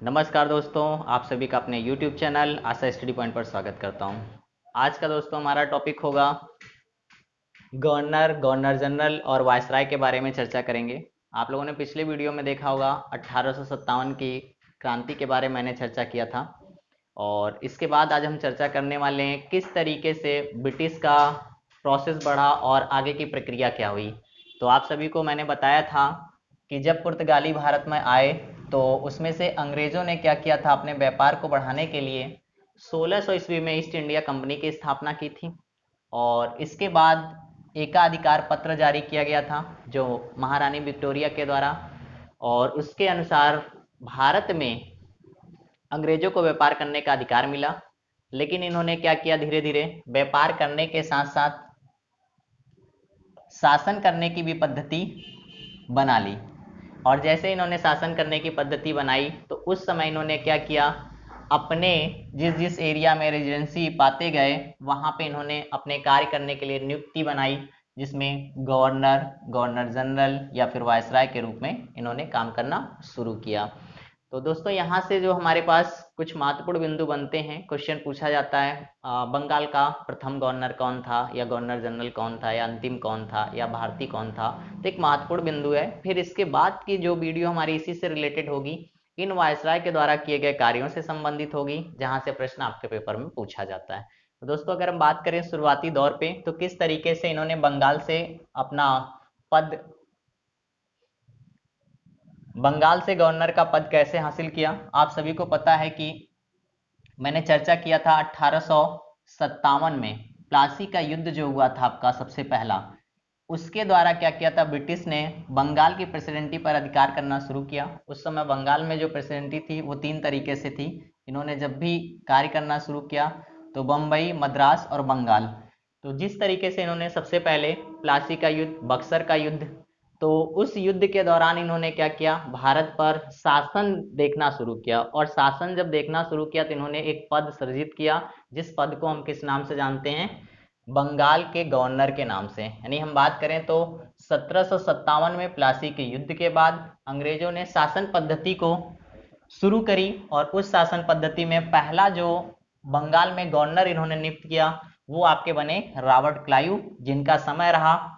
नमस्कार दोस्तों, आप सभी का अपने YouTube चैनल आशा स्टडी पॉइंट पर स्वागत करता हूं। आज का दोस्तों हमारा टॉपिक होगा गवर्नर जनरल और वायसराय के बारे में चर्चा करेंगे। आप लोगों ने पिछले वीडियो में देखा होगा 1857 की क्रांति के बारे में मैंने चर्चा किया था और इसके बाद आज हम चर्चा करने वाले हैं किस तरीके से ब्रिटिश का प्रोसेस बढ़ा और आगे की प्रक्रिया क्या हुई। तो आप सभी को मैंने बताया था कि जब पुर्तगाली भारत में आए तो उसमें से अंग्रेजों ने क्या किया था, अपने व्यापार को बढ़ाने के लिए 1600 ईस्वी में ईस्ट इंडिया कंपनी की स्थापना की थी और इसके बाद एकाधिकार पत्र जारी किया गया था जो महारानी विक्टोरिया के द्वारा, और उसके अनुसार भारत में अंग्रेजों को व्यापार करने का अधिकार मिला। लेकिन इन्होंने क्या किया, धीरे धीरे व्यापार करने के साथ साथ शासन करने की भी पद्धति बना ली। और जैसे इन्होंने शासन करने की पद्धति बनाई तो उस समय इन्होंने क्या किया, अपने जिस जिस एरिया में रेजिडेंसी पाते गए वहां पे इन्होंने अपने कार्य करने के लिए नियुक्ति बनाई, जिसमें गवर्नर जनरल या फिर वायसराय के रूप में इन्होंने काम करना शुरू किया। तो दोस्तों यहाँ से जो हमारे पास कुछ महत्वपूर्ण बिंदु बनते हैं, क्वेश्चन पूछा जाता है बंगाल का प्रथम गवर्नर कौन था, या गवर्नर जनरल कौन था, या अंतिम कौन था, या भारती कौन था। तो एक महत्वपूर्ण बिंदु है। फिर इसके बाद की जो वीडियो हमारी इसी से रिलेटेड होगी, इन वायसराय के द्वारा किए गए कार्यों से संबंधित होगी, जहां से प्रश्न आपके पेपर में पूछा जाता है। तो दोस्तों अगर हम बात करें शुरुआती दौर पे, तो किस तरीके से इन्होंने बंगाल से अपना पद, बंगाल से गवर्नर का पद कैसे हासिल किया। आप सभी को पता है कि मैंने चर्चा किया था 1857 में प्लासी का युद्ध जो हुआ था आपका सबसे पहला, उसके द्वारा क्या किया था, ब्रिटिश ने बंगाल की प्रेसिडेंटी पर अधिकार करना शुरू किया। उस समय बंगाल में जो प्रेसिडेंटी थी वो 3 तरीके से थी। इन्होंने जब भी कार्य करना शुरू किया तो बम्बई, मद्रास और बंगाल। तो जिस तरीके से इन्होंने सबसे पहले प्लासी का युद्ध, बक्सर का युद्ध, तो उस युद्ध के दौरान इन्होंने क्या किया, भारत पर शासन देखना शुरू किया। और शासन जब देखना शुरू किया तो इन्होंने एक पद सृजित किया, जिस पद को हम किस नाम से जानते हैं, बंगाल के गवर्नर के नाम से। यानी हम बात करें तो 1757 में प्लासी के युद्ध के बाद अंग्रेजों ने शासन पद्धति को शुरू करी और उस शासन पद्धति में पहला जो बंगाल में गवर्नर इन्होंने नियुक्त किया वो आपके बने रॉबर्ट क्लाइव, जिनका समय रहा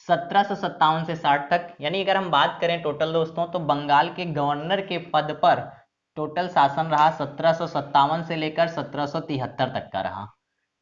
1757 से 60 तक। यानी अगर हम बात करें टोटल दोस्तों, तो बंगाल के गवर्नर के पद पर टोटल शासन रहा 1757 से लेकर 1773 तक का रहा।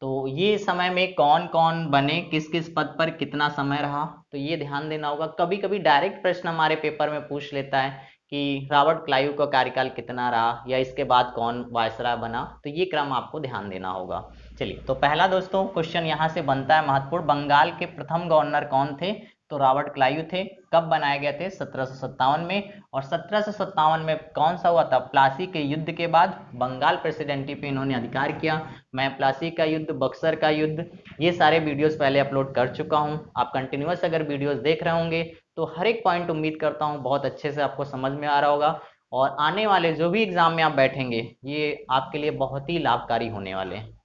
तो ये समय में कौन कौन बने, किस किस पद पर कितना समय रहा, तो ये ध्यान देना होगा। कभी कभी डायरेक्ट प्रश्न हमारे पेपर में पूछ लेता है कि रॉबर्ट क्लाइव का कार्यकाल कितना रहा या इसके बाद कौन वायसराय बना, तो ये क्रम आपको ध्यान देना होगा। चलिए, तो पहला दोस्तों क्वेश्चन यहाँ से बनता है महत्वपूर्ण, बंगाल के प्रथम गवर्नर कौन थे, तो रॉबर्ट क्लाइव थे। कब बनाए गए थे, 1757 में। और 1757 में कौन सा हुआ था, प्लासी के युद्ध के बाद बंगाल प्रेसिडेंटी पे इन्होंने अधिकार किया। मैं प्लासी का युद्ध, बक्सर का युद्ध, ये सारे वीडियोस पहले अपलोड कर चुका हूं। आप कंटिन्यूअस अगर वीडियोस देख रहे होंगे तो हर एक पॉइंट उम्मीद करता हूं बहुत अच्छे से आपको समझ में आ रहा होगा, और आने वाले जो भी एग्जाम में आप बैठेंगे ये आपके लिए बहुत ही लाभकारी होने वाले हैं।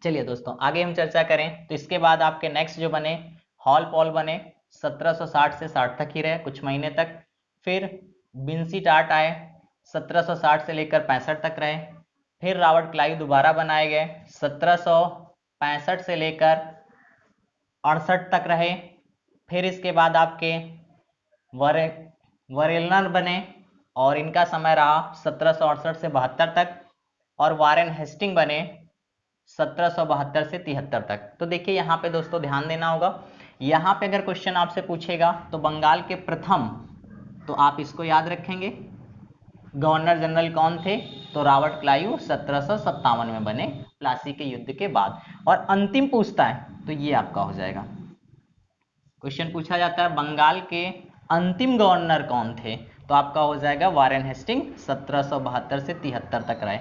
चलिए दोस्तों आगे हम चर्चा करें तो इसके बाद आपके नेक्स्ट जो बने, हॉल पॉल बने, 1760 से 60 तक ही रहे कुछ महीने तक। फिर बिन्सी टाट आए, 1760 से लेकर 65 तक रहे। फिर रॉबर्ट क्लाइव दोबारा बनाए गए, 1765 से लेकर 68 तक रहे। फिर इसके बाद आपके वरेलनर बने और इनका समय रहा 1768 से 72 तक। और वारेन हेस्टिंग बने 1772 से 73 तक। तो देखिए यहाँ पे दोस्तों ध्यान देना होगा, यहाँ पे अगर क्वेश्चन आपसे पूछेगा तो बंगाल के प्रथम, तो आप इसको याद रखेंगे, गवर्नर जनरल कौन थे, तो रॉबर्ट क्लाइव 1757 में बने प्लासी के युद्ध के बाद। और अंतिम पूछता है तो ये आपका हो जाएगा, क्वेश्चन पूछा जाता है बंगाल के अंतिम गवर्नर कौन थे, तो आपका हो जाएगा वारेन हेस्टिंग, 1772 से 73 तक रहे।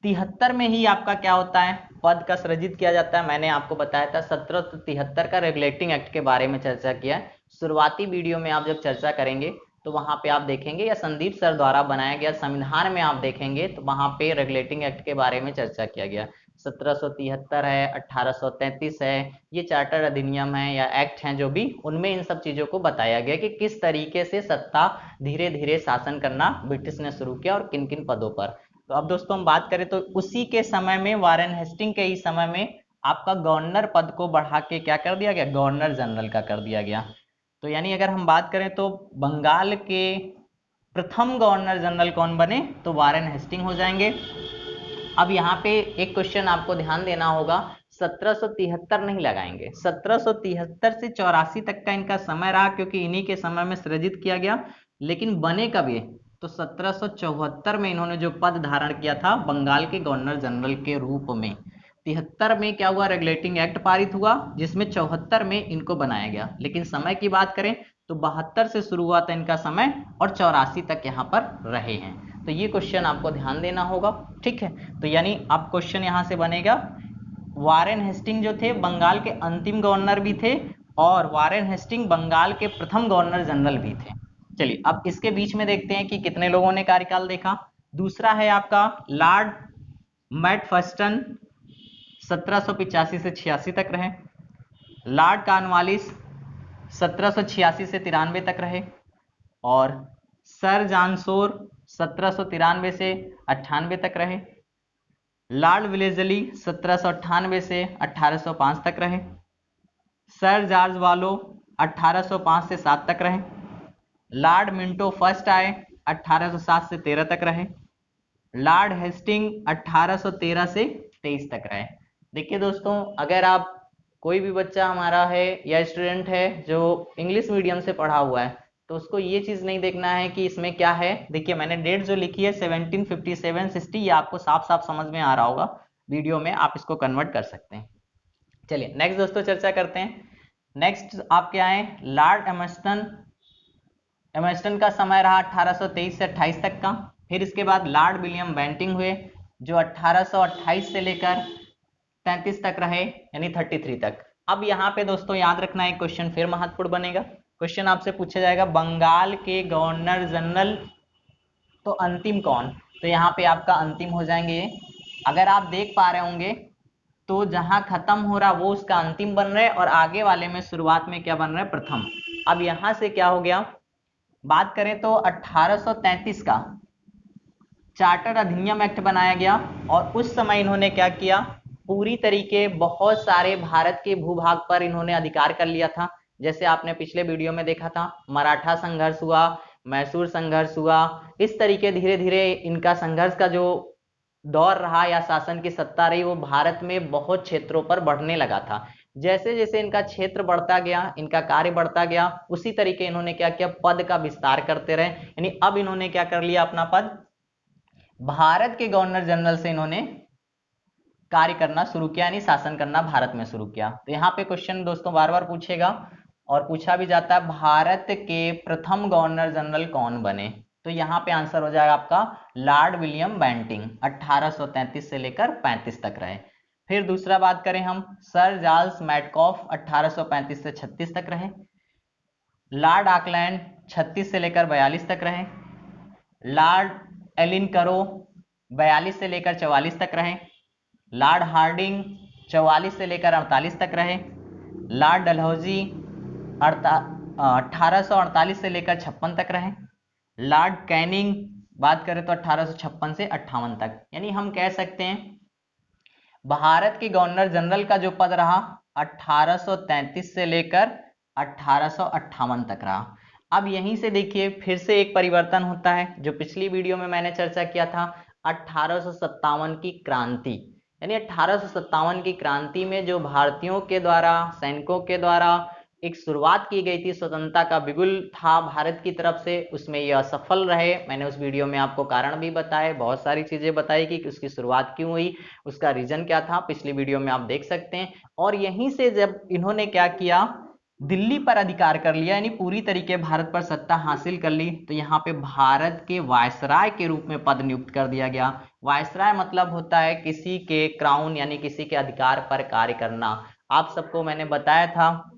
73 में ही आपका क्या होता है, पद का सृजित किया जाता है। मैंने आपको बताया था 1773 का रेगुलेटिंग एक्ट के बारे में चर्चा किया है। शुरुआती वीडियो में आप जब चर्चा करेंगे तो वहां पे आप देखेंगे, या संदीप सर द्वारा बनाया गया संविधान में आप देखेंगे तो वहां पे रेगुलेटिंग एक्ट के बारे में चर्चा किया गया। 1773 है, 1833 है, ये चार्टर अधिनियम है या एक्ट हैं जो भी, उनमें इन सब चीजों को बताया गया कि किस तरीके से सत्ता धीरे धीरे शासन करना ब्रिटिश ने शुरू किया और किन किन पदों पर। तो अब दोस्तों हम बात करें तो उसी के समय में, वारेन हेस्टिंग के ही समय में आपका गवर्नर पद को बढ़ा के क्या कर दिया गया, गवर्नर जनरल का कर दिया गया। तो यानी अगर हम बात करें तो बंगाल के प्रथम गवर्नर जनरल कौन बने, तो वारेन हेस्टिंग हो जाएंगे। अब यहाँ पे एक क्वेश्चन आपको ध्यान देना होगा, 1773 नहीं लगाएंगे, 1773 से 84 तक का इनका समय रहा, क्योंकि इन्हीं के समय में सृजित किया गया। लेकिन बने कब ये, तो 1774 में इन्होंने जो पद धारण किया था बंगाल के गवर्नर जनरल के रूप में। 73 में क्या हुआ, रेगुलेटिंग एक्ट पारित हुआ, जिसमें 74 में इनको बनाया गया। लेकिन समय की बात करें तो 72 से शुरू हुआ था इनका समय और 84 तक यहाँ पर रहे हैं। तो ये क्वेश्चन आपको ध्यान देना होगा, ठीक है। तो यानी अब क्वेश्चन यहाँ से बनेगा, वारेन हेस्टिंग जो थे बंगाल के अंतिम गवर्नर भी थे और वारेन हेस्टिंग बंगाल के प्रथम गवर्नर जनरल भी थे। चलिए अब इसके बीच में देखते हैं कि कितने लोगों ने कार्यकाल देखा। दूसरा है आपका लॉर्ड मैकफर्स्टन, 1785 से 86 तक रहे। लॉर्ड कॉर्नवालिस 1786 से 93 तक रहे। और सर जॉनसोर 1793 से 98 तक रहे। लॉर्ड विलेजली 1798 से 1805 तक रहे। सर जॉर्ज वालो 1805 से 7 तक रहे। लॉर्ड मिंटो फर्स्ट आए 1807 से 13 तक रहे। लॉर्ड हेस्टिंग 1813 से 23 तक रहे। देखिए दोस्तों, अगर आप कोई भी बच्चा हमारा है या स्टूडेंट है जो इंग्लिश मीडियम से पढ़ा हुआ है, तो उसको ये चीज़ नहीं देखना है कि इसमें क्या है। देखिए मैंने डेट जो लिखी है 1757-60, ये आपको साफ साफ समझ में आ रहा होगा, वीडियो में आप इसको कन्वर्ट कर सकते हैं। चलिए नेक्स्ट दोस्तों चर्चा करते हैं। नेक्स्ट आपके आए लॉर्ड एमर्स्टन। एमर्स्टन का समय रहा 1823 से 28 तक का। फिर इसके बाद लॉर्ड विलियम बेंटिंग हुए, जो 1828 से लेकर 33 तक रहे, यानी 33 तक। अब यहाँ पे दोस्तों याद रखना, एक क्वेश्चन फिर महत्वपूर्ण बनेगा। क्वेश्चन आपसे पूछा जाएगा बंगाल के गवर्नर जनरल तो अंतिम कौन, तो यहाँ पे आपका अंतिम हो जाएंगे। अगर आप देख पा रहे होंगे तो जहां खत्म हो रहा वो उसका अंतिम बन रहा है और आगे वाले में शुरुआत में क्या बन रहा है, प्रथम। अब यहां से क्या हो गया, बात करें तो 1833 का चार्टर अधिनियम एक्ट बनाया गया और उस समय इन्होंने क्या किया, पूरी तरीके बहुत सारे भारत के भूभाग पर इन्होंने अधिकार कर लिया था। जैसे आपने पिछले वीडियो में देखा था, मराठा संघर्ष हुआ, मैसूर संघर्ष हुआ, इस तरीके धीरे धीरे इनका संघर्ष का जो दौर रहा या शासन की सत्ता रही वो भारत में बहुत क्षेत्रों पर बढ़ने लगा था। जैसे जैसे इनका क्षेत्र बढ़ता गया, इनका कार्य बढ़ता गया, उसी तरीके इन्होंने क्या किया, पद का विस्तार करते रहे। यानी अब इन्होंने क्या कर लिया, अपना पद भारत के गवर्नर जनरल से इन्होंने कार्य करना शुरू किया, यानी शासन करना भारत में शुरू किया। तो यहाँ पे क्वेश्चन दोस्तों बार बार पूछेगा और पूछा भी जाता है, भारत के प्रथम गवर्नर जनरल कौन बने, तो यहाँ पे आंसर हो जाएगा आपका लॉर्ड विलियम बेंटिंग, 1833 से लेकर 35 तक रहे। फिर दूसरा बात करें हम, सर चार्ल्स मैडकॉफ 1835 से 36 तक रहे। लॉर्ड ऑकलैंड 36 से लेकर 42 तक रहे। लॉर्ड एलिन करो 42 से लेकर 44 तक रहे। लॉर्ड हार्डिंग 44 से लेकर 48 तक रहे। लॉर्ड डलहौजी 1848 से लेकर 56 तक रहे। लॉर्ड कैनिंग बात करें तो 1856 से 58 तक। यानी हम कह सकते हैं भारत के गवर्नर जनरल का जो पद रहा 1833 से लेकर 1858 तक रहा। अब यहीं से देखिए फिर से एक परिवर्तन होता है, जो पिछली वीडियो में मैंने चर्चा किया था, 1857 की क्रांति। यानी 1857 की क्रांति में जो भारतीयों के द्वारा, सैनिकों के द्वारा एक शुरुआत की गई थी, स्वतंत्रता का बिगुल था भारत की तरफ से, उसमें यह असफल रहे। मैंने उस वीडियो में आपको कारण भी बताए, बहुत सारी चीजें बताई कि उसकी शुरुआत क्यों हुई, उसका रीजन क्या था, पिछली वीडियो में आप देख सकते हैं। और यहीं से जब इन्होंने क्या किया, दिल्ली पर अधिकार कर लिया, यानी पूरी तरीके भारत पर सत्ता हासिल कर ली, तो यहाँ पे भारत के वायसराय के रूप में पद नियुक्त कर दिया गया। वायसराय मतलब होता है किसी के क्राउन, यानी किसी के अधिकार पर कार्य करना। आप सबको मैंने बताया था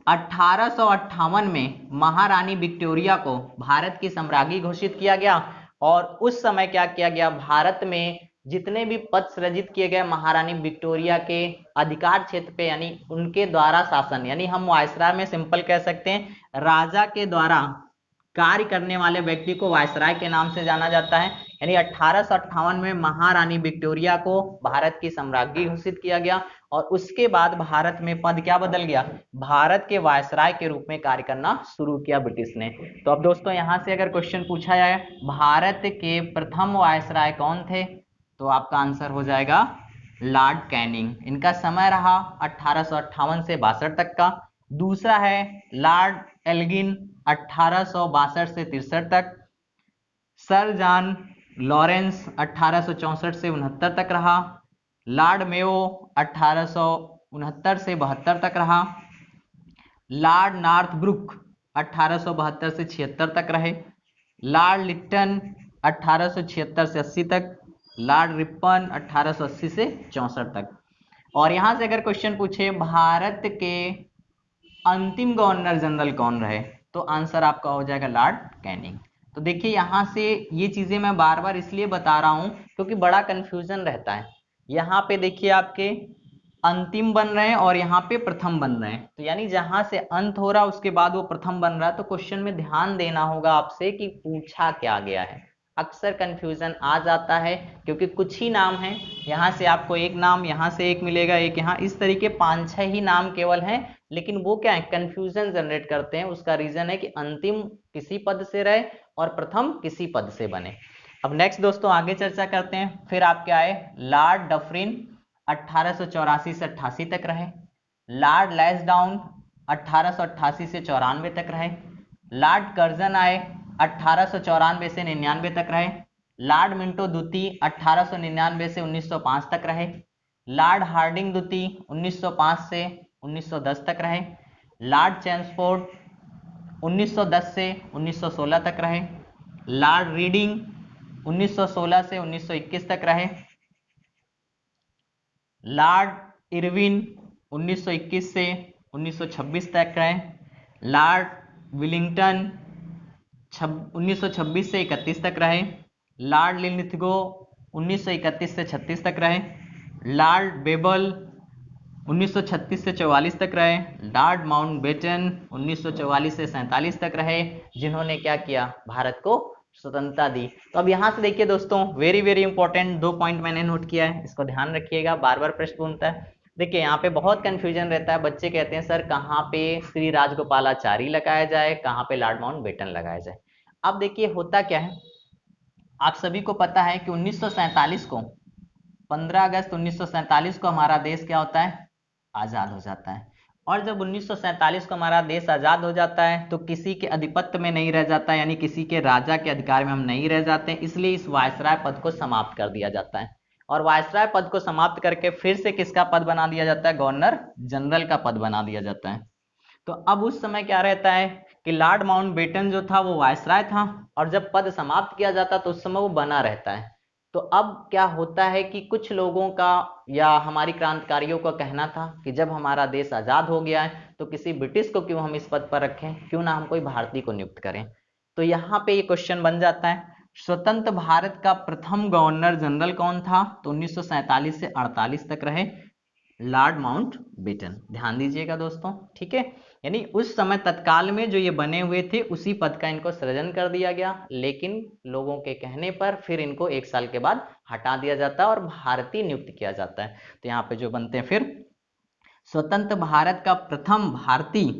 1858 में महारानी विक्टोरिया को भारत की सम्राज्ञी घोषित किया गया और उस समय क्या किया गया, भारत में जितने भी पद सृजित किए गए महारानी विक्टोरिया के अधिकार क्षेत्र पे, यानी उनके द्वारा शासन, यानी हम वायसराय में सिंपल कह सकते हैं राजा के द्वारा कार्य करने वाले व्यक्ति को वायसराय के नाम से जाना जाता है। यानी 1858 में महारानी विक्टोरिया को भारत की सम्राज्ञी घोषित किया गया और उसके बाद भारत में पद क्या बदल गया, भारत के वायसराय के रूप में कार्य करना शुरू किया ब्रिटिश ने। तो अब दोस्तों यहां से अगर क्वेश्चन पूछा जाए भारत के प्रथम वायसराय कौन थे, तो आपका आंसर हो जाएगा लॉर्ड कैनिंग। इनका समय रहा 1858 से 62 तक का। दूसरा है लॉर्ड एल्गिन 1862 से 63 तक। सर जॉन लॉरेंस 1864 से 69 तक रहा। लॉर्ड मेयो 1869 से 72 तक रहा। लॉर्ड नॉर्थब्रुक 1872 से 76 तक रहे। लॉर्ड लिट्टन 1876 से 80 तक। लॉर्ड रिपन 1880 से 64 तक। और यहां से अगर क्वेश्चन पूछे भारत के अंतिम गवर्नर जनरल कौन रहे, तो आंसर आपका हो जाएगा लॉर्ड कैनिंग। तो देखिए यहां से ये चीजें मैं बार बार इसलिए बता रहा हूं क्योंकि बड़ा कंफ्यूजन रहता है। यहाँ पे देखिए आपके अंतिम बन रहे हैं और यहाँ पे प्रथम बन रहे हैं, तो यानी जहां से अंत हो रहा है उसके बाद वो प्रथम बन रहा है, तो क्वेश्चन में ध्यान देना होगा आपसे कि पूछा क्या गया है। अक्सर कंफ्यूजन आ जाता है क्योंकि कुछ ही नाम है, यहाँ से आपको एक नाम, यहाँ से एक मिलेगा, एक यहाँ, इस तरीके 5-6 ही नाम केवल हैं, लेकिन वो क्या है कंफ्यूजन जनरेट करते हैं। उसका रीजन है कि अंतिम किसी पद से रहे और प्रथम किसी पद से बने। अब नेक्स्ट दोस्तों आगे चर्चा करते हैं। फिर आपके आए लॉर्ड डफरिन 1884 से 88 तक रहे। लॉर्ड लैंसडाउन 1888 से 94 तक रहे। लॉर्ड कर्जन आए 1894 से 99 तक रहे। लॉर्ड मिंटो द्वितीय 1899 से 1905 तक रहे। लॉर्ड हार्डिंग द्वितीय 1905 से 1910 तक रहे। लॉर्ड चैम्सफोर्ड 1910 से 1916 तक रहे। लॉर्ड रीडिंग 1916 से 1921 तक रहे। लॉर्ड इरविन 1921 से 1926 तक रहे। लॉर्ड विलिंगटन 1926 से 31 तक रहे। लॉर्ड लिनथगो 1931 से 36 तक रहे। लॉर्ड बेबल 1936 से 44 तक रहे। लॉर्ड माउंटबेटन 1944 से 47 तक रहे, जिन्होंने क्या किया, भारत को स्वतंत्रता दी। तो अब यहां से देखिए दोस्तों, वेरी वेरी इंपॉर्टेंट 2 पॉइंट मैंने नोट किया है, इसको ध्यान रखिएगा, बार बार प्रश्न बनता है। देखिए यहाँ पे बहुत कंफ्यूजन रहता है, बच्चे कहते हैं सर कहाँ पे श्री राजगोपालाचारी लगाया जाए, कहाँ पे लॉर्ड माउंटबेटन लगाया जाए। अब देखिए होता क्या है, आप सभी को पता है कि 1947 को 15 अगस्त 1947 को हमारा देश क्या होता है, आजाद हो जाता है। और जब 1947 को हमारा देश आजाद हो जाता है तो किसी के अधिपत्य में नहीं रह जाता, यानी किसी के राजा के अधिकार में हम नहीं रह जाते, इसलिए इस वायसराय पद को समाप्त कर दिया जाता है। और वायसराय पद को समाप्त करके फिर से किसका पद बना दिया जाता है, गवर्नर जनरल का पद बना दिया जाता है। तो अब उस समय क्या रहता है कि लॉर्ड माउंटबेटन जो था वो वायसराय था, और जब पद समाप्त किया जाता तो उस समय वो बना रहता है। तो अब क्या होता है कि कुछ लोगों का या हमारी क्रांतिकारियों का कहना था कि जब हमारा देश आजाद हो गया है तो किसी ब्रिटिश को क्यों हम इस पद पर रखें, क्यों ना हम कोई भारतीय को नियुक्त करें। तो यहाँ पे ये क्वेश्चन बन जाता है, स्वतंत्र भारत का प्रथम गवर्नर जनरल कौन था, तो 1947 से 48 तक रहे लॉर्ड माउंटबेटन। ध्यान दीजिएगा दोस्तों, ठीक है। यानी उस समय तत्काल में जो ये बने हुए थे उसी पद का इनको सृजन कर दिया गया, लेकिन लोगों के कहने पर फिर इनको 1 साल के बाद हटा दिया जाता है और भारतीय नियुक्त किया जाता है। तो यहाँ पे जो बनते हैं फिर स्वतंत्र भारत का प्रथम भारतीय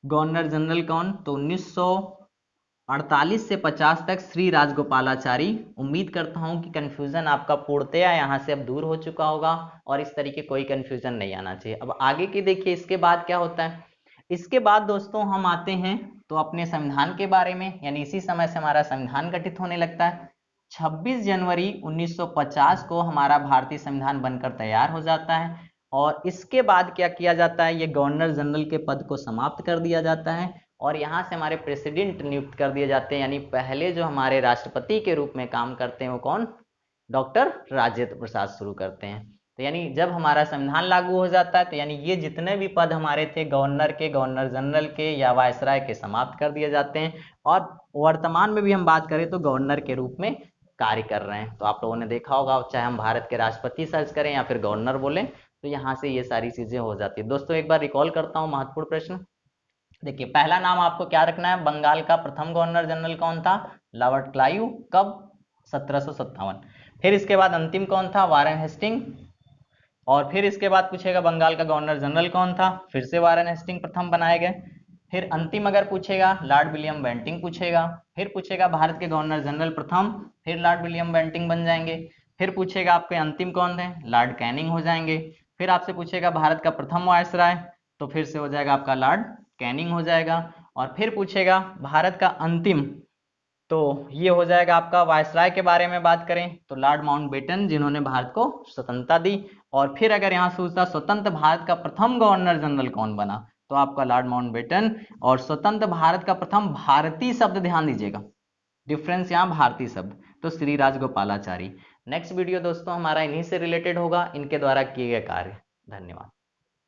गवर्नर जनरल कौन, तो 1948 से 50 तक श्री राजगोपालाचारी। उम्मीद करता हूं कि कंफ्यूजन आपका पूर्णतया यहाँ से अब दूर हो चुका होगा और इस तरीके कोई कंफ्यूजन नहीं आना चाहिए। अब आगे की देखिए, इसके बाद क्या होता है, इसके बाद दोस्तों हम आते हैं तो अपने संविधान के बारे में, यानी इसी समय से हमारा संविधान गठित होने लगता है। 26 जनवरी 1950 को हमारा भारतीय संविधान बनकर तैयार हो जाता है और इसके बाद क्या किया जाता है, ये गवर्नर जनरल के पद को समाप्त कर दिया जाता है और यहाँ से हमारे प्रेसिडेंट नियुक्त कर दिए जाते हैं। यानी पहले जो हमारे राष्ट्रपति के रूप में काम करते हैं वो कौन, डॉक्टर राजेंद्र प्रसाद शुरू करते हैं। तो यानी जब हमारा संविधान लागू हो जाता है तो यानी ये जितने भी पद हमारे थे गवर्नर के, गवर्नर जनरल के या वायसराय के, समाप्त कर दिए जाते हैं और वर्तमान में भी हम बात करें तो गवर्नर के रूप में कार्य कर रहे हैं। तो आप लोगों ने देखा होगा, चाहे हम भारत के राष्ट्रपति सर्च करें या फिर गवर्नर बोलें, तो यहाँ से ये सारी चीजें हो जाती है। दोस्तों एक बार रिकॉल करता हूँ महत्वपूर्ण प्रश्न। देखिए पहला नाम आपको क्या रखना है, बंगाल का प्रथम गवर्नर जनरल कौन था, लॉर्ड क्लाइव, कब, 1757। फिर इसके बाद अंतिम कौन था, वारेन हेस्टिंग। और फिर इसके बाद पूछेगा बंगाल का गवर्नर जनरल कौन था, फिर से वारेन हेस्टिंग प्रथम बनाए गए। फिर अंतिम अगर पूछेगा लॉर्ड विलियम बेंटिंक पूछेगा। फिर पूछेगा भारत के गवर्नर जनरल प्रथम, फिर लॉर्ड विलियम बेंटिंक बन जाएंगे। फिर पूछेगा आपके अंतिम कौन है, लॉर्ड कैनिंग हो जाएंगे। फिर आपसे पूछेगा भारत का प्रथम वायसराय, तो फिर से हो जाएगा आपका लॉर्ड कैनिंग हो जाएगा। और फिर पूछेगा भारत का अंतिम, तो ये हो जाएगा आपका वायसराय के बारे में बात करें तो लॉर्ड माउंटबेटन, जिन्होंने भारत को स्वतंत्रता दी। और फिर अगर यहाँ से पूछता स्वतंत्र भारत का प्रथम गवर्नर जनरल कौन बना, तो आपका लॉर्ड माउंटबेटन। और स्वतंत्र भारत का प्रथम भारतीय शब्द ध्यान दीजिएगा, डिफरेंस यहाँ भारतीय शब्द, तो श्री राजगोपालाचारी। नेक्स्ट वीडियो दोस्तों हमारा इन्हीं से रिलेटेड होगा, इनके द्वारा किए गए कार्य। धन्यवाद।